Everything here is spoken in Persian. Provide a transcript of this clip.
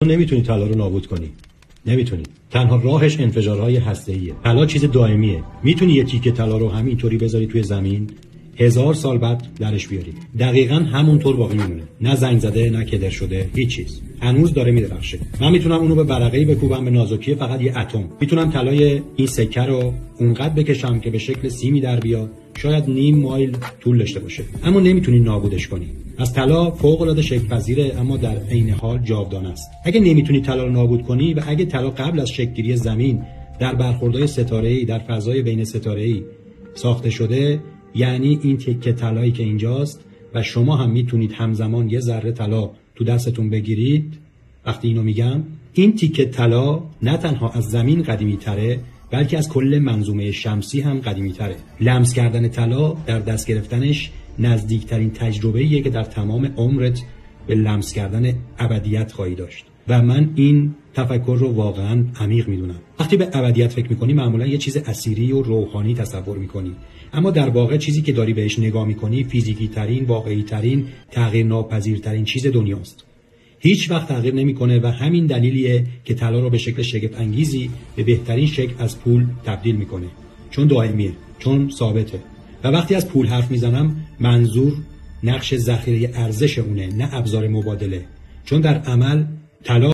نمیتونی طلا رو نابود کنی. نمیتونی. تنها راهش انفجارهای هسته‌ایه. طلا چیز دائمیه. میتونی یه تیکه طلا رو همینطوری بذاری توی زمین 1000 سال بعد درش بیاری. دقیقاً همونطور باقی میمونه. نه زنگ زده، نه کدر شده، هیچ چیز. هنوز داره میدرخشه. من میتونم اونو به ورقه‌ای بکوبم به نازکی فقط یه اتم. میتونم طلای این سکه رو اونقدر بکشم که به شکل سیمی در بیاد. شاید نیم مایل طول داشته باشه. اما نمیتونی نابودش کنی. از طلا فوق‌العاده شکل‌پذیره اما در عین حال جاودانه است. اگه نمیتونی طلا رو نابود کنی و اگه طلا قبل از شکل‌گیری زمین در برخوردهای ستاره‌ای در فضای بین ستاره‌ای ساخته شده، یعنی این تکه طلایی که اینجاست و شما هم میتونید همزمان یه ذره طلا تو دستتون بگیرید. وقتی اینو میگم، این تیکه طلا نه تنها از زمین قدیمی تره بلکه از کل منظومه شمسی هم قدیمی تره. لمس کردن طلا در دست گرفتنش نزدیکترین تجربه‌ایه که در تمام عمرت به لمس کردن ابدیت خواهی داشت و من این تفکر رو واقعا عمیق میدونم. وقتی به ابدیت فکر میکنی معمولا یه چیز اثیری و روحانی تصور میکنی، اما در واقع چیزی که داری بهش نگاه میکنی فیزیکی ترین، واقعی ترین، تغییر ناپذیر ترین چیز دنیاست. هیچ وقت تغییر نمیکنه و همین دلیلیه که طلا رو به شکل شگفت انگیزی به بهترین شکل از پول تبدیل میکنه، چون دائمیه، چون ثابته. و وقتی از پول حرف میزنم منظور نقش ذخیره ارزش اونه، نه ابزار مبادله، چون در عمل طلا